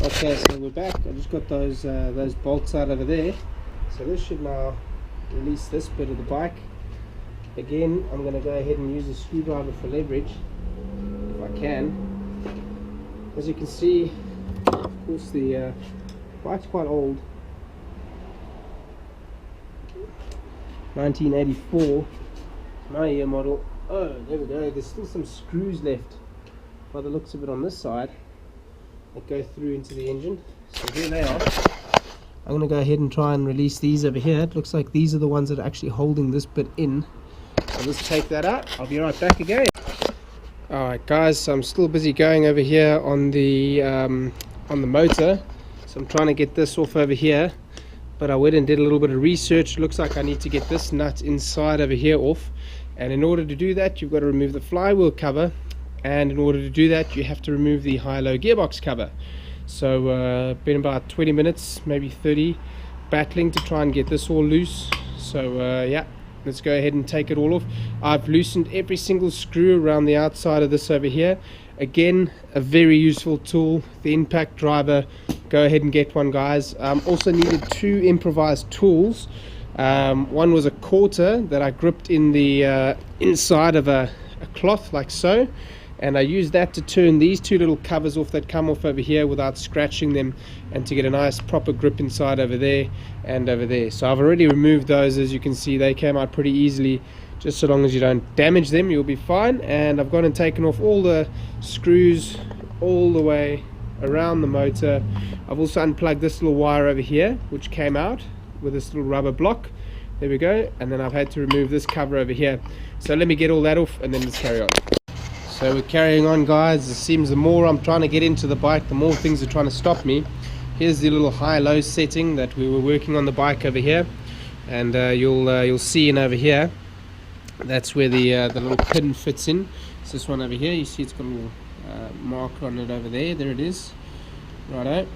Okay, so we're back. I just got those bolts out over there. So this should now release this bit of the bike. Again, I'm going to go ahead and use a screwdriver for leverage, if I can. As you can see, of course the bike's quite old. 1984, my year model. Oh, there we go. There's still some screws left by the looks of it on this side that go through into the engine. So there they are. I'm going to go ahead and try and release these over here. It looks like these are the ones that are actually holding this bit in. I'll just take that out. I'll be right back again. Alright guys, so I'm still busy going over here on the motor. So I'm trying to get this off over here. But I went and did a little bit of research. It looks like I need to get this nut inside over here off. And in order to do that, you've got to remove the flywheel cover. And in order to do that, you have to remove the high-low gearbox cover. So been about 20 minutes, maybe 30, battling to try and get this all loose. So yeah, let's go ahead and take it all off. I've loosened every single screw around the outside of this over here. Again, a very useful tool, the impact driver. Go ahead and get one, guys. Also needed two improvised tools. One was a quarter that I gripped in the inside of a cloth like so, and I used that to turn these two little covers off that come off over here without scratching them, and to get a nice proper grip inside over there and over there. So I've already removed those. As you can see, they came out pretty easily. Just so long as you don't damage them, you'll be fine. And I've gone and taken off all the screws all the way around the motor. I've also unplugged this little wire over here, which came out with this little rubber block. There we go. And then I've had to remove this cover over here. So let me get all that off and then let's carry on. So we're carrying on, guys. It seems the more I'm trying to get into the bike, the more things are trying to stop me. Here's the little high-low setting that we were working on the bike over here, and you'll see in over here, that's where the little pin fits in. It's this one over here. You see it's got a little marker on it over there. There it is. Righto.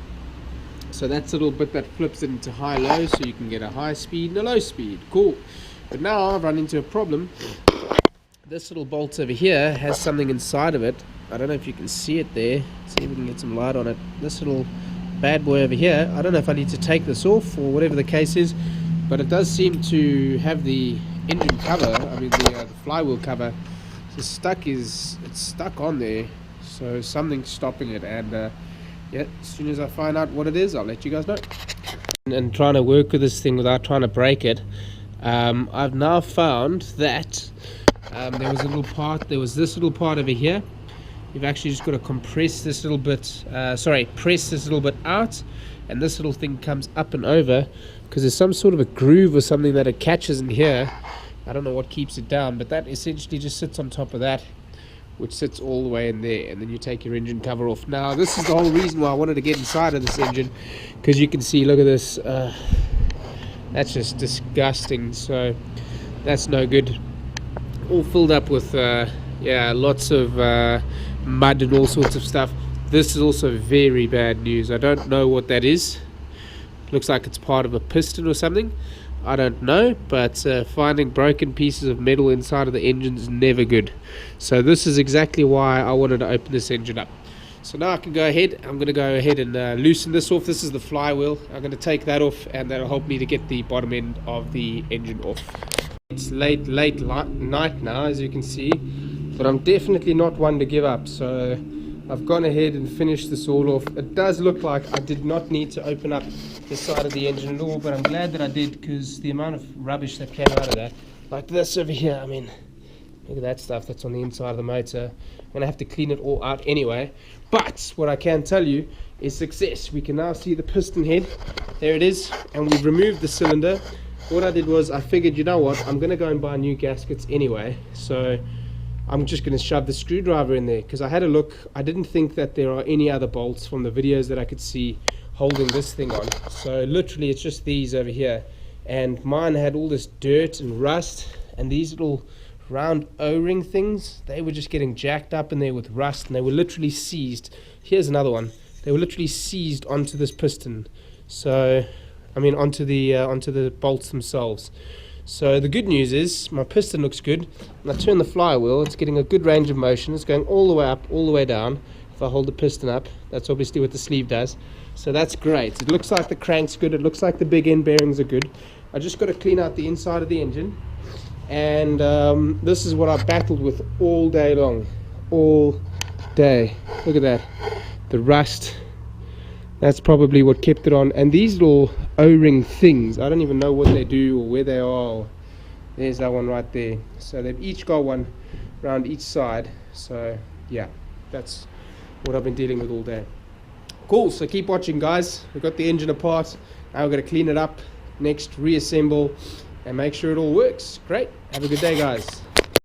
So that's a little bit that flips it into high-low, so you can get a high speed and a low speed. Cool. But now I've run into a problem. This little bolt over here has something inside of it. I don't know if you can see it there. See if we can get some light on it. This little bad boy over here, I don't know if I need to take this off or whatever the case is, but it does seem to have the engine cover, I mean the flywheel cover, it's stuck on there. So something's stopping it, and yeah, as soon as I find out what it is, I'll let you guys know. And trying to work with this thing without trying to break it, I've now found that there was this little part over here. You've actually just got to compress this little bit, press this little bit out, and this little thing comes up and over, because there's some sort of a groove or something that it catches in here. I don't know what keeps it down, but that essentially just sits on top of that, which sits all the way in there, and then you take your engine cover off. Now this is the whole reason why I wanted to get inside of this engine, because you can see, look at this, that's just disgusting. So that's no good. All filled up with yeah, lots of mud and all sorts of stuff. This is also very bad news. I don't know what that is. Looks like it's part of a piston or something. I don't know, but finding broken pieces of metal inside of the engine is never good. So this is exactly why I wanted to open this engine up. So now I can go ahead. I'm going to go ahead and loosen this off. This is the flywheel. I'm going to take that off, and that'll help me to get the bottom end of the engine off. It's late night now, as you can see, but I'm definitely not one to give up. So I've gone ahead and finished this all off. It does look like I did not need to open up the side of the engine at all, but I'm glad that I did, because the amount of rubbish that came out of that, like this over here, I mean, look at that stuff that's on the inside of the motor. I'm going to have to clean it all out anyway. But what I can tell you is success. We can now see the piston head. There it is, and we've removed the cylinder. What I did was I figured, you know what, I'm going to go and buy new gaskets anyway, so I'm just going to shove the screwdriver in there, because I had a look. I didn't think that there are any other bolts from the videos that I could see holding this thing on. So literally it's just these over here, and mine had all this dirt and rust, and these little round O-ring things, they were just getting jacked up in there with rust, and they were literally seized. Here's another one. They were literally seized onto this piston. So I mean onto the bolts themselves. So the good news is my piston looks good. When I turn the flywheel, it's getting a good range of motion. It's going all the way up, all the way down, if I hold the piston up. That's obviously what the sleeve does. So that's great. It looks like the crank's good. It looks like the big end bearings are good. I just got to clean out the inside of the engine. And this is what I've battled with all day long. All day. Look at that. The rust. That's probably what kept it on. And these little O-ring things, I don't even know what they do or where they are. There's that one right there. So they've each got one around each side. So yeah, that's what I've been dealing with all day. Cool, so keep watching, guys. We've got the engine apart. Now we're going to clean it up, next reassemble, and make sure it all works. Great. Have a good day, guys.